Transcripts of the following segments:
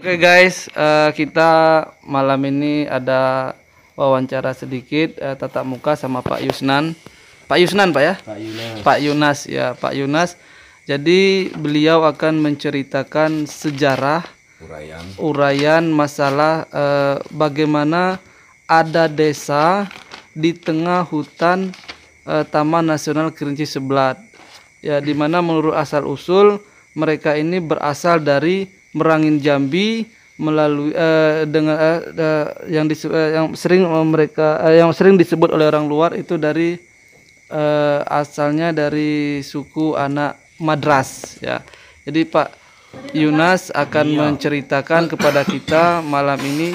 Oke guys, kita malam ini ada wawancara sedikit tatap muka sama Pak Yusnan. Pak Yusnan Pak ya? Pak Yunas. Pak Yunas ya, Pak Yunas. Jadi beliau akan menceritakan sejarah uraian masalah bagaimana ada desa di tengah hutan Taman Nasional Kerinci Seblat. Ya, di mana menurut asal usul mereka ini berasal dari Merangin Jambi melalui yang sering disebut oleh orang luar itu dari asalnya dari suku anak Madras ya. Jadi Pak Yunas akan menceritakan kepada kita malam ini.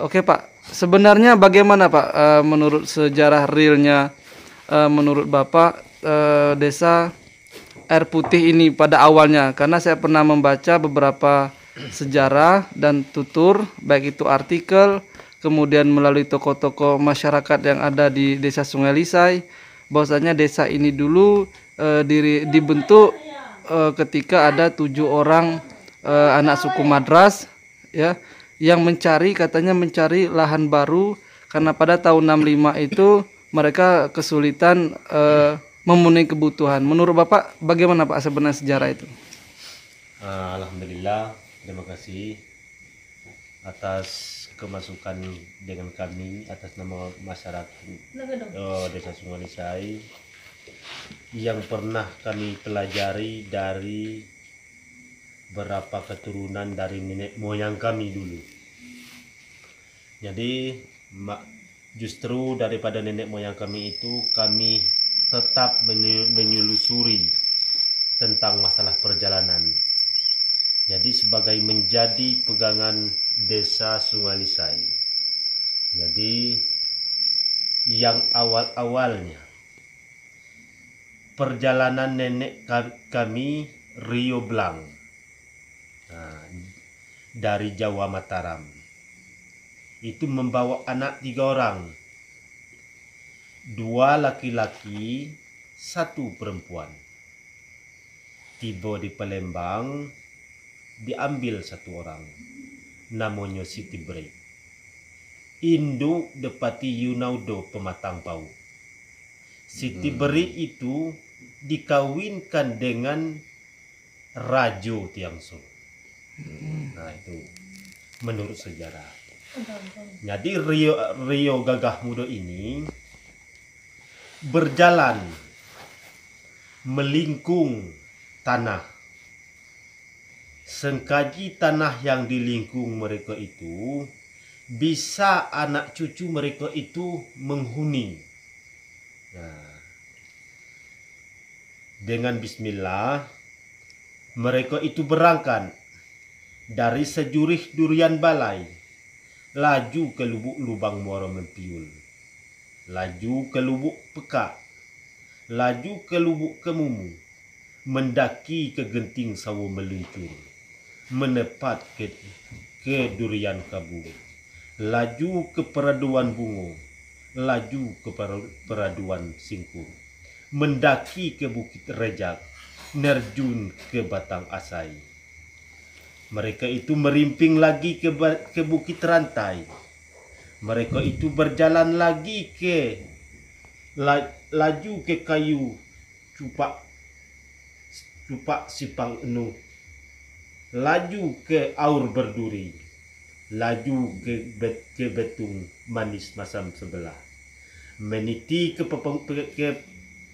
Oke Pak, sebenarnya bagaimana Pak menurut sejarah realnya menurut Bapak desa Air Putih ini pada awalnya, karena saya pernah membaca beberapa sejarah dan tutur, baik itu artikel, kemudian melalui tokoh-tokoh masyarakat yang ada di desa Sungai Lisai, bahwasanya desa ini dulu dibentuk ketika ada 7 orang anak suku Madras ya, yang katanya mencari lahan baru karena pada tahun 65 itu mereka kesulitan memenuhi kebutuhan. Menurut Bapak bagaimana Pak sebenarnya sejarah itu? Alhamdulillah, terima kasih atas kemasukan dengan kami atas nama masyarakat Desa Sungai Lisai yang pernah kami pelajari dari berapa keturunan dari nenek moyang kami dulu. Jadi justru daripada nenek moyang kami itu kami tetap menyelusuri tentang masalah perjalanan. Jadi sebagai menjadi pegangan desa Sungai Lisai. Jadi yang awal-awalnya perjalanan nenek kami Rio Blang dari Jawa Mataram itu membawa anak 3 orang. 2 laki-laki, 1 perempuan. Tiba di Palembang, diambil 1 orang, namanya Siti Beri. Induk Depati Yunaudo Pematang Pau. Siti Beri itu dikawinkan dengan Rajo Tiangso. Nah itu menurut sejarah. Jadi Rio Gagah Muda ini berjalan melingkung tanah. Sengkaji tanah yang dilingkung mereka itu bisa anak cucu mereka itu menghuni. Nah, dengan bismillah mereka itu berangkat dari sejurih durian balai, laju ke lubuk lubang Muara Mempiul, laju ke lubuk Pekak, laju ke lubuk Kemumu, mendaki ke genting Sawo Meluncur, menepat ke durian Kabu, laju ke peraduan Bungo, laju ke peraduan Singkur, mendaki ke Bukit Rejak, nerjun ke Batang Asai. Mereka itu merimping lagi ke Bukit Rantai. Mereka itu berjalan lagi laju ke kayu Cupak Sipang Enu, laju ke Aur Berduri, laju ke Betung Manis Masam Sebelah, meniti ke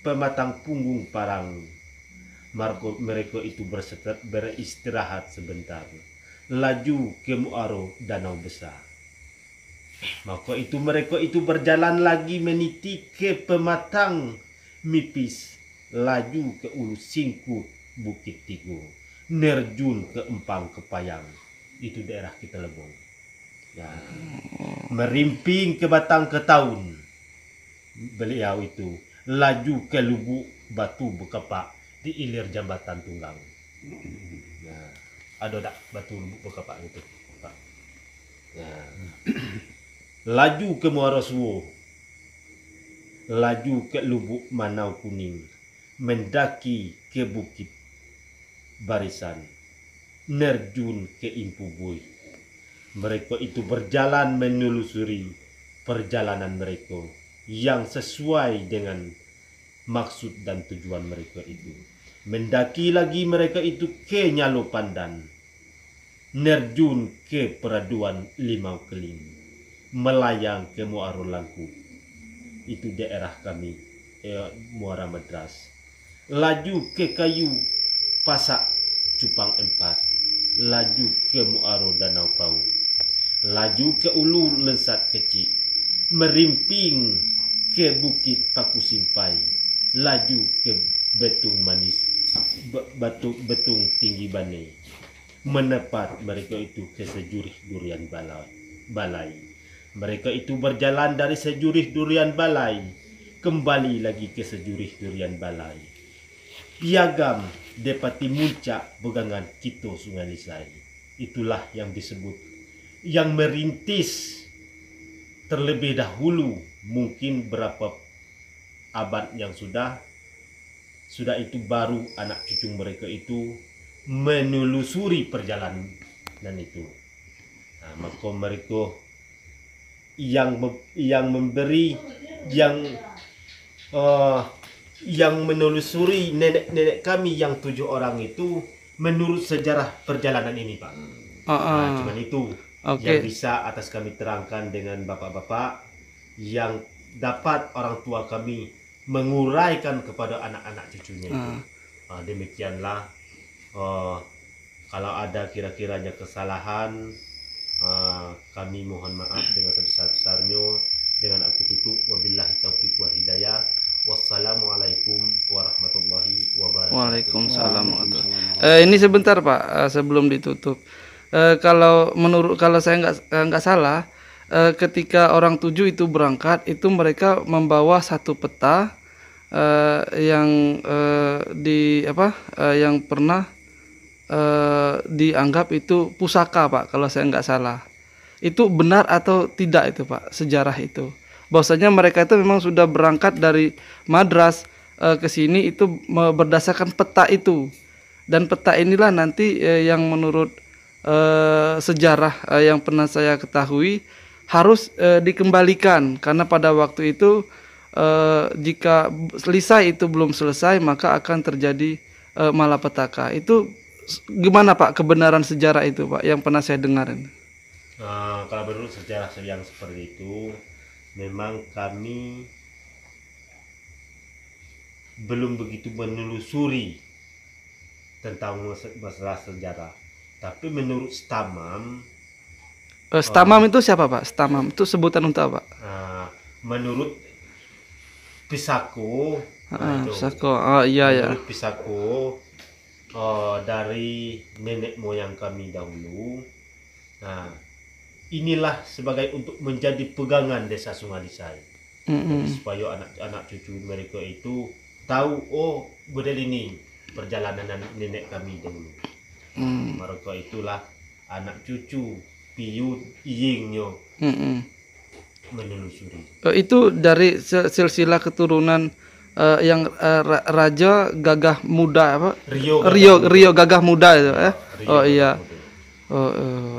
Pematang Punggung Parang. Mereka itu beristirahat sebentar, laju ke Muaro Danau Besar. Maka itu mereka itu berjalan lagi meniti ke Pematang Mipis, laju ke Ulu Singkut Bukit Tigo, nerjun ke Empang Kepayang, itu daerah kita Lebong. Ya, merimping ke Batang Ketaun, beliau itu laju ke Lubuk Batu Bekapak di ilir Jambatan Tunggang. Nah, ada tak batu Lubuk Bekapak itu, Pak? Nah, laju ke Muara Suwo, laju ke Lubuk Manau Kuning, mendaki ke Bukit Barisan, nerjun ke Impubui. Mereka itu berjalan menelusuri perjalanan mereka yang sesuai dengan maksud dan tujuan mereka itu. Mendaki lagi mereka itu ke Nyalo Pandan, nerjun ke Peraduan Limau Keling, melayang ke Muara Langku. Itu daerah kami, Muara Madras. Laju ke Kayu Pasak Cupang 4, laju ke Muaro Danau Pau, laju ke Ulu Lensat Kecil, merimping ke Bukit Paku Simpai, laju ke Betung Manis, Betung Tinggi Bane, menepat mereka itu ke Sejurih Durian Balai. Mereka itu berjalan dari Sejurih Durian Balai, kembali lagi ke Sejurih Durian Balai. Piagam depati muncak begangan Kito Sungai Lisai. Itulah yang disebut, yang merintis terlebih dahulu, mungkin berapa abad yang sudah itu baru anak cucu mereka itu menelusuri perjalanan itu. Nah, maka mereka yang memberi, yang menelusuri nenek-nenek kami yang 7 orang itu menurut sejarah perjalanan ini, Pak. Nah, cuman itu yang bisa atas kami terangkan dengan bapak-bapak, yang dapat orang tua kami menguraikan kepada anak-anak cucunya itu. Demikianlah, kalau ada kira-kiranya kesalahan, kami mohon maaf dengan sebesar-besarnya. Dengan aku tutup, wabillahi taufiq wal hidayah. Wassalamualaikum warahmatullahi wabarakatuh. Waalaikumsalam warahmatullahi. Ini sebentar Pak, sebelum ditutup. Kalau saya nggak salah, ketika orang 7 itu berangkat, itu mereka membawa satu peta yang pernah dianggap itu pusaka, Pak, kalau saya nggak salah. Itu benar atau tidak itu, Pak, sejarah itu? Bahwasanya mereka itu memang sudah berangkat dari Madras ke sini itu berdasarkan peta itu. Dan peta inilah nanti yang menurut sejarah yang pernah saya ketahui harus dikembalikan, karena pada waktu itu jika Lisai itu belum selesai maka akan terjadi malapetaka. Itu gimana Pak kebenaran sejarah itu, Pak, yang pernah saya dengar? Kalau menurut sejarah yang seperti itu, memang kami belum begitu menelusuri tentang masalah sejarah. Tapi menurut Stamam, Stamam itu siapa, Pak? Stamam itu sebutan untuk apa? Menurut Pisako, Pisako, iya ya. Menurut Pisako, dari nenek moyang kami dahulu. Nah, inilah sebagai untuk menjadi pegangan desa Sungai Lisai, supaya anak cucu mereka itu tahu, oh model ini perjalanan nenek kami dahulu. Mereka itulah anak cucu Piyut Iyingnya menelusuri. Itu dari silsilah keturunan yang Raja Gagah Muda, apa? Rio Gagah Muda itu, iya.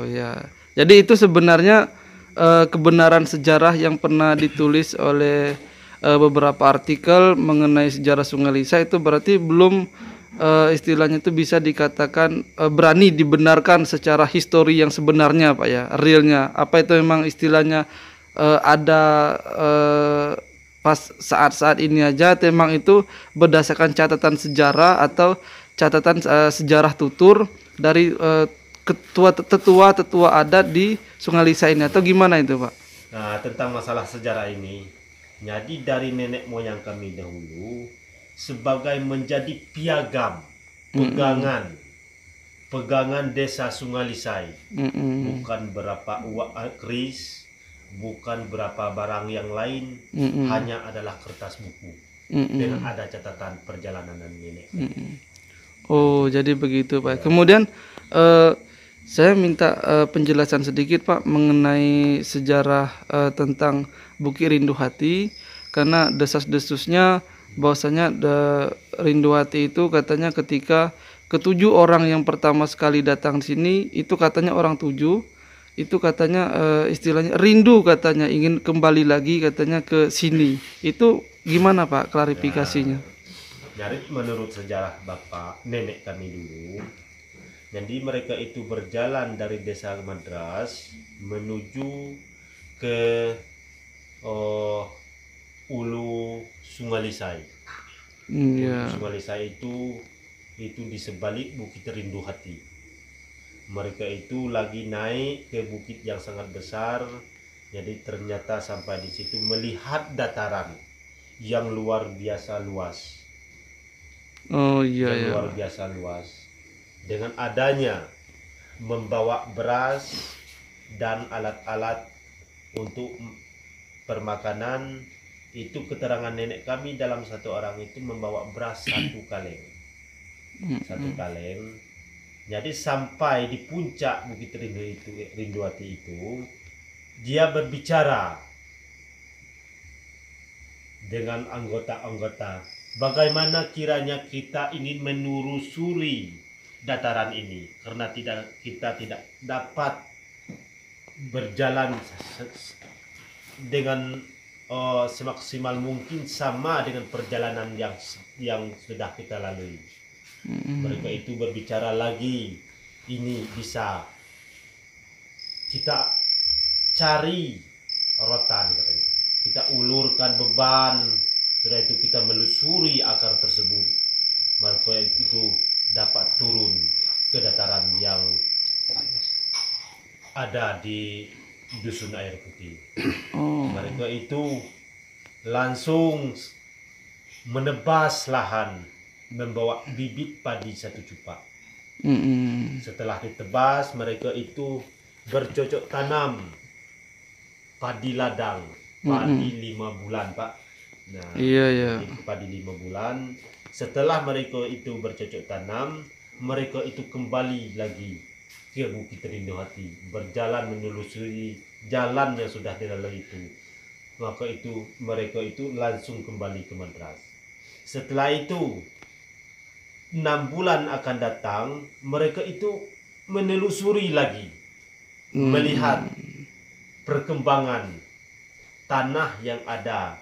Iya. Jadi itu sebenarnya kebenaran sejarah yang pernah ditulis oleh beberapa artikel mengenai sejarah Sungai Lisai itu berarti belum istilahnya itu bisa dikatakan berani dibenarkan secara histori yang sebenarnya, Pak, ya, realnya. Apa itu memang istilahnya ada pas saat-saat ini aja, memang itu berdasarkan catatan sejarah atau catatan sejarah tutur dari tetua adat di Sungai Lisai ini, atau gimana itu, Pak? Nah, tentang masalah sejarah ini, jadi dari nenek moyang kami dahulu sebagai menjadi piagam pegangan desa Sungai Lisai, bukan berapa uang keris, bukan berapa barang yang lain, hanya adalah kertas buku dengan ada catatan perjalanan nenek. Oh, jadi begitu, Pak. Kemudian saya minta penjelasan sedikit, Pak, mengenai sejarah tentang Bukit Rindu Hati, karena desas-desusnya bahwasanya Rindu Hati itu katanya ketika ketujuh orang yang pertama sekali datang di sini itu katanya orang tujuh, itu katanya istilahnya rindu, katanya ingin kembali lagi katanya ke sini. Itu gimana Pak klarifikasinya? Jadi menurut sejarah bapak nenek kami dulu, jadi mereka itu berjalan dari desa Madras menuju ke Ulu Sungai Lisai. Sungai Lisai itu di sebalik Bukit Rindu Hati. Mereka itu lagi naik ke bukit yang sangat besar, jadi ternyata sampai di situ melihat dataran yang luar biasa luas. Luar biasa luas. Dengan adanya membawa beras dan alat-alat untuk permakanan, itu keterangan nenek kami dalam satu orang itu membawa beras 1 kaleng. 1 kaleng. Jadi sampai di puncak Bukit Rindu Hati itu, dia berbicara dengan anggota-anggota, bagaimana kiranya kita ingin menelusuri dataran ini, karena kita tidak dapat berjalan dengan semaksimal mungkin sama dengan perjalanan yang sudah kita lalui. Mereka itu berbicara lagi, ini bisa kita cari rotan katanya, kita ulurkan beban, sudah itu kita melusuri akar tersebut, mereka itu dapat turun ke dataran yang ada di Dusun Air Putih. Mereka itu langsung menebas lahan, membawa bibit padi 1 cupak. Setelah ditebas, mereka itu bercocok tanam padi ladang, padi 5 bulan Pak. Nah, padi 5 bulan. Setelah mereka itu bercocok tanam, mereka itu kembali lagi ke Bukit Rindu Hati, berjalan menelusuri jalan yang sudah dilalui itu. Maka itu mereka itu langsung kembali ke Madras. Setelah itu 6 bulan akan datang, mereka itu menelusuri lagi, melihat perkembangan tanah yang ada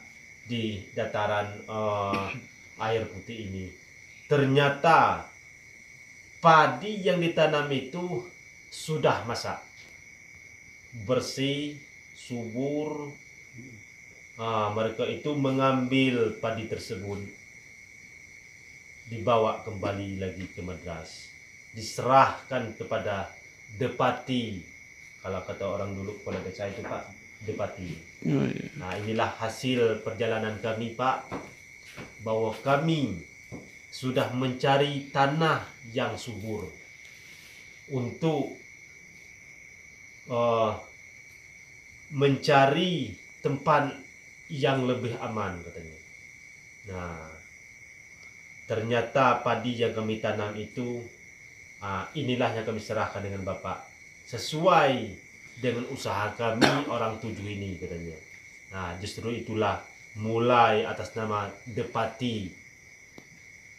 di dataran Air Putih ini. Ternyata padi yang ditanam itu sudah masak, bersih, subur. Mereka itu mengambil padi tersebut, dibawa kembali lagi ke Madras, diserahkan kepada Depati. Kalau kata orang dulu pada desa itu Pak, Depati. Nah, inilah hasil perjalanan kami Pak, bahwa kami sudah mencari tanah yang subur untuk mencari tempat yang lebih aman katanya. Nah, ternyata padi yang kami tanam itu inilah yang kami serahkan dengan Bapak, sesuai dengan usaha kami orang 7 ini katanya. Nah, justru itulah mulai atas nama Depati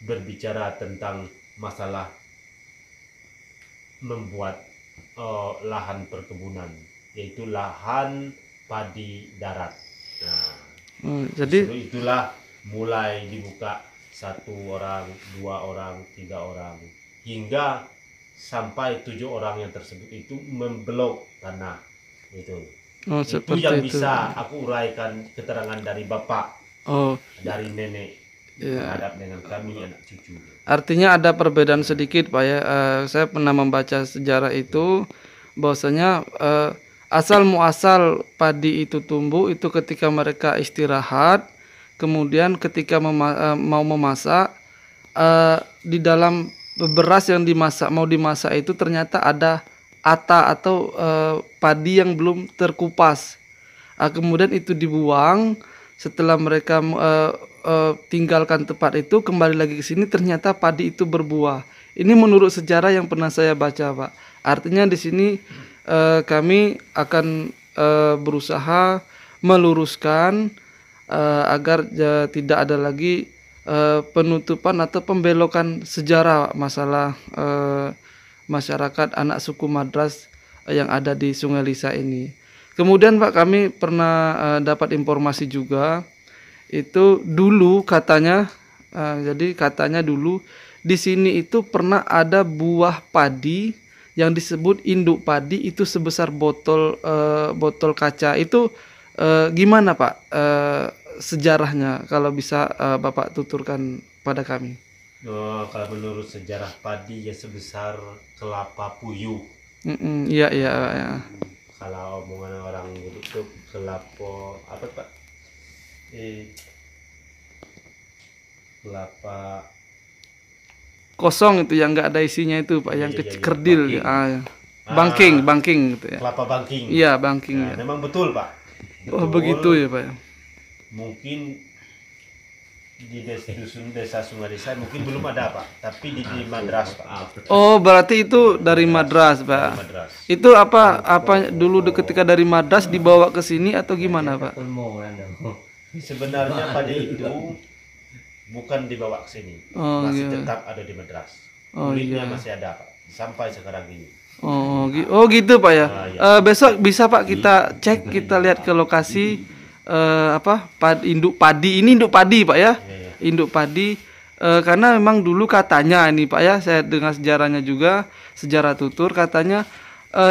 berbicara tentang masalah membuat lahan perkebunan, yaitu lahan padi darat. Nah, jadi itulah mulai dibuka 1 orang, 2 orang, 3 orang, hingga sampai 7 orang yang tersebut itu memblok tanah itu. Itu yang bisa aku uraikan keterangan dari Bapak, dari nenek terhadap dengan kami anak cucu. Artinya ada perbedaan sedikit Pak ya. Saya pernah membaca sejarah itu, bahwasanya asal muasal padi itu tumbuh itu ketika mereka istirahat, kemudian ketika mau memasak, di dalam beras yang mau dimasak itu ternyata ada ata atau padi yang belum terkupas. Kemudian itu dibuang. Setelah mereka tinggalkan tempat itu, kembali lagi ke sini, ternyata padi itu berbuah. Ini menurut sejarah yang pernah saya baca Pak. Artinya di sini kami akan berusaha meluruskan agar tidak ada lagi penutupan atau pembelokan sejarah masalah masyarakat anak suku Madras yang ada di Sungai Lisa ini. Kemudian Pak, kami pernah dapat informasi juga itu dulu katanya, jadi katanya dulu di sini itu pernah ada buah padi yang disebut induk padi itu sebesar botol kaca. Itu gimana Pak sejarahnya, kalau bisa Bapak tuturkan pada kami? Kalau menurut sejarah padi ya sebesar kelapa puyuh. Iya iya ya. Kalau omongan orang itu kelapa apa Pak? Kelapa Kosong itu yang nggak ada isinya itu Pak, yang kecil kerdil. Bangking gitu ya. Kelapa bangking. Iya bangking. Nah, memang betul Pak. Betul. Oh begitu ya Pak. Mungkin di desa Sungai Lisa mungkin belum ada Pak, tapi di Madras Pak. Oh berarti itu dari Madras Pak. Dari Madras. Itu apa dulu ketika dari Madras dibawa ke sini atau gimana Pak? Sebenarnya padi itu bukan dibawa ke sini, masih tetap ada di Madras. Kulitnya masih ada Pak, sampai sekarang ini. Oh gitu Pak ya. Besok bisa Pak kita cek, kita lihat ke lokasi induk padi ini, induk padi Pak ya. Induk padi karena memang dulu katanya ini Pak ya, saya dengar sejarahnya juga, sejarah tutur katanya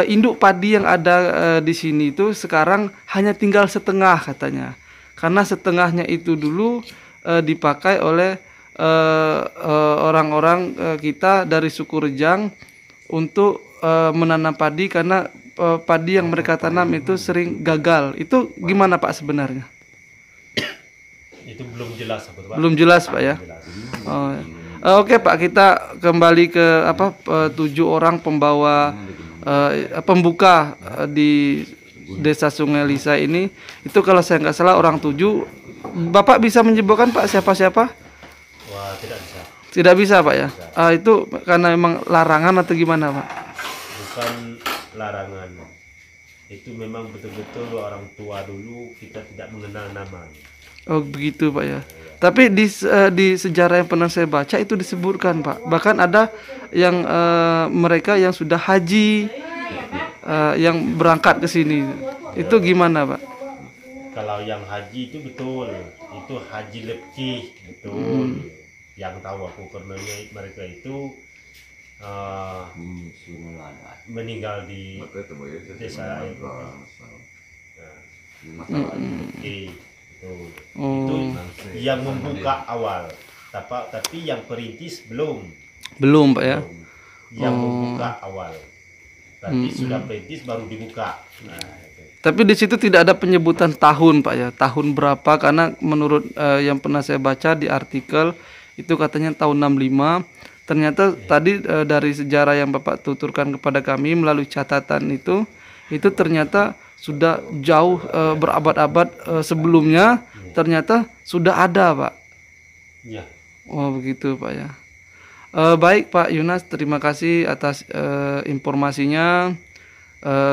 induk padi yang ada di sini itu sekarang hanya tinggal setengah katanya. Karena setengahnya itu dulu dipakai oleh orang-orang kita dari suku Rejang untuk menanam padi, karena padi yang mereka tanam itu sering gagal. Itu gimana Pak sebenarnya? Itu belum jelas Pak. Belum jelas Pak ya. Oke Pak, kita kembali ke 7 orang pembawa pembuka di Desa Sungai Lisa ini. Itu kalau saya nggak salah orang 7. Bapak bisa menyebutkan Pak siapa-siapa? Wah, tidak bisa. Tidak bisa Pak ya. Itu karena memang larangan atau gimana Pak? Bukan larangan. Itu memang betul-betul orang tua dulu kita tidak mengenal nama. Oh begitu Pak ya. Tapi di sejarah yang pernah saya baca itu disebutkan Pak. Bahkan ada yang mereka yang sudah haji yang berangkat ke sini. Itu gimana Pak? Kalau yang haji itu betul, itu Haji Lepki betul. Yang tahu aku karena mereka itu meninggal di desa itu. Itu yang membuka awal, tapi yang perintis belum Pak ya. Yang membuka awal, tapi sudah perintis baru dibuka. Tapi di situ tidak ada penyebutan tahun Pak ya, tahun berapa, karena menurut yang pernah saya baca di artikel itu katanya tahun 65. Ternyata tadi dari sejarah yang Bapak tuturkan kepada kami melalui catatan itu ternyata sudah jauh berabad-abad sebelumnya ternyata sudah ada Pak. Ya. Oh begitu Pak ya. Baik Pak Yunas, terima kasih atas informasinya.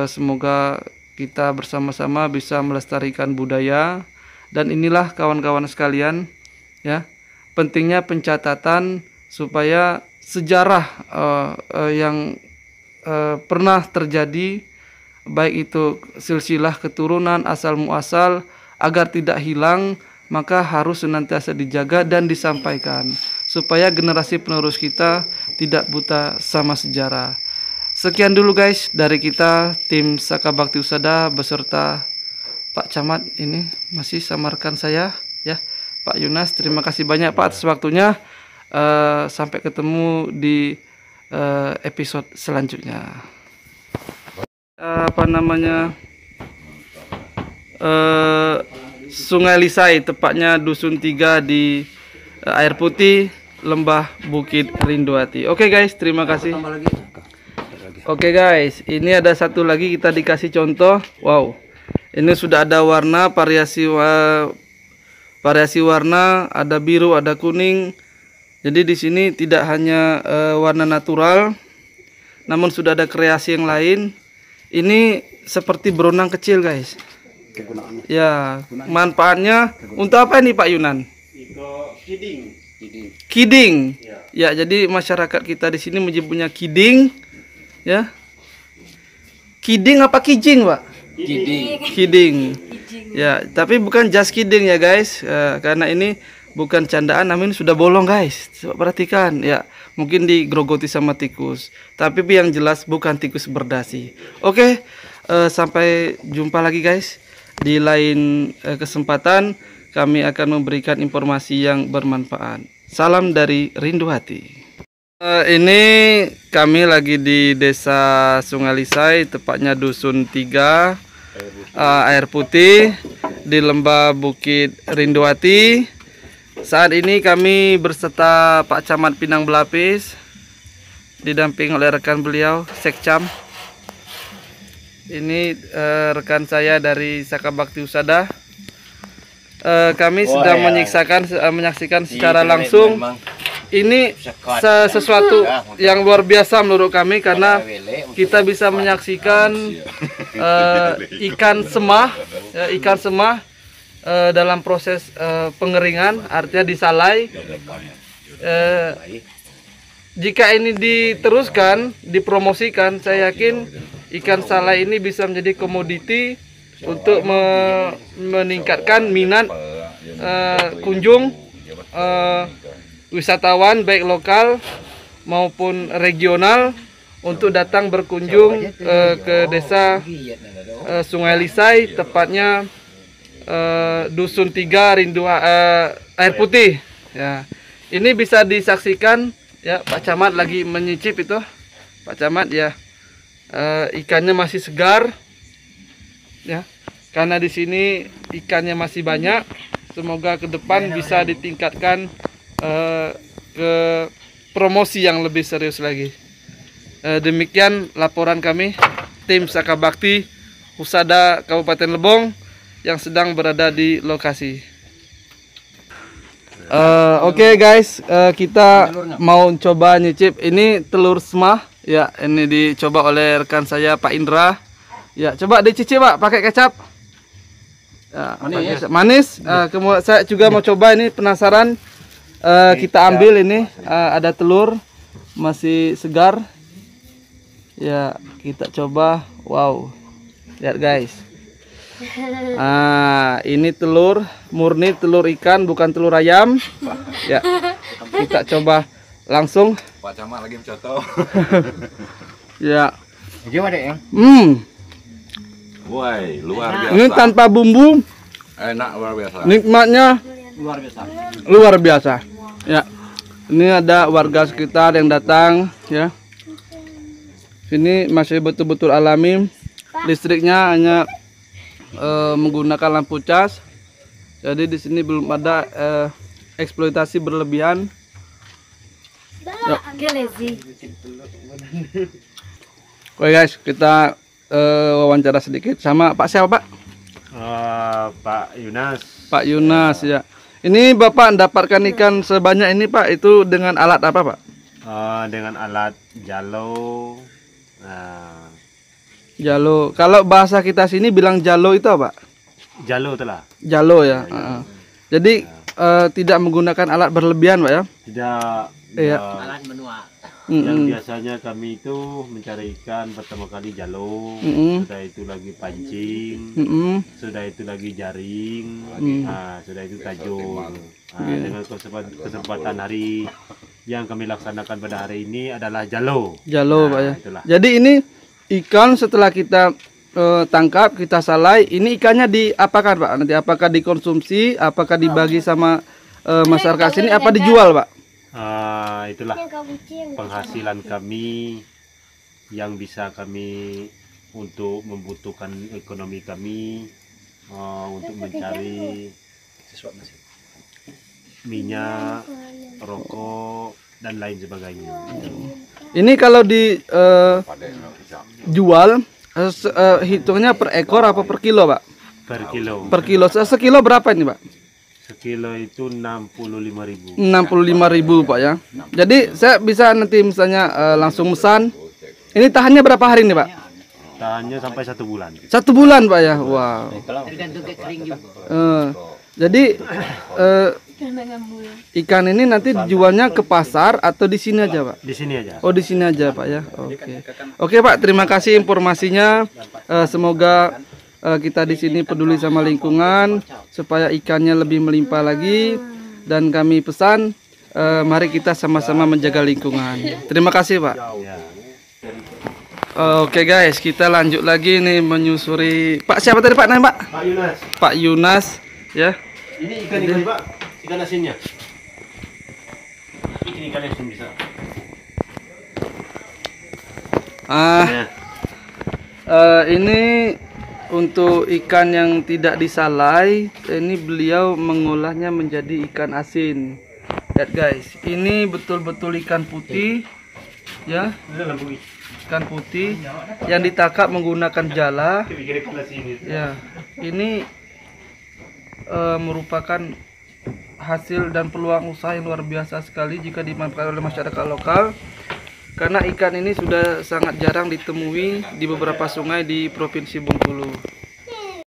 Semoga kita bersama-sama bisa melestarikan budaya. Dan inilah kawan-kawan sekalian ya, pentingnya pencatatan supaya sejarah yang pernah terjadi, baik itu silsilah keturunan asal muasal, agar tidak hilang, maka harus senantiasa dijaga dan disampaikan supaya generasi penerus kita tidak buta sama sejarah. Sekian dulu guys dari kita tim Saka Bakti Husada beserta Pak Camat ini masih samarkan saya ya. Pak Yunas, terima kasih banyak Pak atas waktunya. Sampai ketemu di episode selanjutnya. Sungai Lisai, tepatnya Dusun 3 di Air Putih, Lembah Bukit Rinduhati. Oke guys, terima kasih. Oke guys, ini ada satu lagi kita dikasih contoh. Wow, ini sudah ada warna, variasi warna, ada biru, ada kuning. Jadi di sini tidak hanya warna natural, namun sudah ada kreasi yang lain. Ini seperti beronang kecil guys. Ya, manfaatnya untuk apa ini Pak Yunan? Itu kiding. Kiding. Ya, jadi masyarakat kita di sini menyebutnya kiding, ya. Kiding apa kijing, Pak? Kiding. Ya, tapi bukan just kidding ya guys, karena ini bukan candaan, namun sudah bolong guys. Coba perhatikan, ya mungkin digrogoti sama tikus, tapi yang jelas bukan tikus berdasi. Oke, sampai jumpa lagi guys. Di lain kesempatan kami akan memberikan informasi yang bermanfaat. Salam dari Rindu Hati. Ini kami lagi di Desa Sungai Lisai, tepatnya Dusun 3, Air Putih, di Lembah Bukit Rindu Hati. Saat ini kami berserta Pak Camat Pinang Belapis, didamping oleh rekan beliau, Sekcam. Ini rekan saya dari Saka Bakti Husada. Kami sedang menyaksikan secara langsung. Ini sesuatu yang luar biasa menurut kami, karena kita bisa menyaksikan ikan semah, dalam proses pengeringan, artinya disalai. Jika ini diteruskan, dipromosikan, saya yakin ikan salai ini bisa menjadi komoditi untuk meningkatkan minat kunjung wisatawan baik lokal maupun regional untuk datang berkunjung ke desa Sungai Lisai, tepatnya Dusun 3 Air Putih. Ya, ini bisa disaksikan ya, Pak Camat lagi menyicip itu, Pak Camat ya. Ikannya masih segar, ya, karena di sini ikannya masih banyak. Semoga ke depan bisa ditingkatkan ke promosi yang lebih serius lagi. Demikian laporan kami, tim Saka Bakti Husada Kabupaten Lebong yang sedang berada di lokasi. Oke guys, kita mau coba nyicip ini telur semah. Ya, ini dicoba oleh rekan saya Pak Indra. Ya, coba dicicip Pak, pakai kecap. Ya, manis. Kemudian saya juga mau coba, ini penasaran. Kita ambil ini, ada telur masih segar. Ya, kita coba. Wow, lihat guys. Ini telur murni, telur ikan, bukan telur ayam. Ya, kita coba langsung. Pak Camat lagi mencoto. Ya. Gimana ya? Woi, luar biasa. Ini tanpa bumbu. Enak, luar biasa. Nikmatnya luar biasa. Ya, ini ada warga sekitar yang datang, ya. Ini masih betul-betul alami. Listriknya hanya menggunakan lampu cas. Jadi di sini belum ada eksploitasi berlebihan. Oke guys, kita wawancara sedikit sama Pak siapa Pak? Pak Yunas. Pak Yunas ya. Ini Bapak mendapatkan ikan sebanyak ini Pak, itu dengan alat apa Pak? Dengan alat jalo. Jalo. Kalau bahasa kita sini bilang jalo itu apa? Jalo telah. Jalo ya. Jadi tidak menggunakan alat berlebihan Pak ya? Tidak. Iya. Alat manual. Yang biasanya kami itu mencari ikan pertama kali jalo, sudah itu lagi pancing, sudah itu lagi jaring, sudah itu tajung. Dengan kesempatan hari yang kami laksanakan pada hari ini adalah jalo. Jalo Pak ya. Itulah. Jadi ini ikan setelah kita tangkap, kita salai, ini ikannya diapakan Pak? Nanti apakah dikonsumsi, apakah dibagi sama masyarakat sini, apa dijual Pak? Itulah penghasilan kami yang bisa kami untuk membutuhkan ekonomi kami, untuk mencari minyak, rokok dan lain sebagainya. Ini kalau dijual hitungnya per ekor apa per kilo Pak? Per kilo. Per kilo. Sekilo berapa ini Pak? Sekilo itu 65.000. 65.000 Pak ya. Jadi saya bisa nanti misalnya langsung pesan. Ini tahannya berapa hari nih Pak? Tahannya sampai 1 bulan. 1 bulan Pak ya. Wow. Tergantung ke kering juga. Jadi Ikan ini nanti dijualnya ke pasar atau di sini aja, Pak? Di sini aja. Oh, di sini aja, Pak ya. Oke. Oke, Pak, terima kasih informasinya. Semoga kita di sini peduli sama lingkungan supaya ikannya lebih melimpah lagi, dan kami pesan mari kita sama-sama menjaga lingkungan. Terima kasih, Pak. Oke guys, kita lanjut lagi nih menyusuri. Pak siapa tadi Pak namanya Pak? Pak Yunas. Pak Yunas ya. Ini ikan ini Pak, ikan asinnya. Ikan asin bisa. Ini untuk ikan yang tidak disalai, ini beliau mengolahnya menjadi ikan asin. Lihat guys, ini betul-betul ikan putih ya. Ikan putih yang ditangkap menggunakan jala. Ya, ini merupakan hasil dan peluang usaha yang luar biasa sekali jika dimanfaatkan oleh masyarakat lokal, karena ikan ini sudah sangat jarang ditemui di beberapa sungai di Provinsi Bengkulu.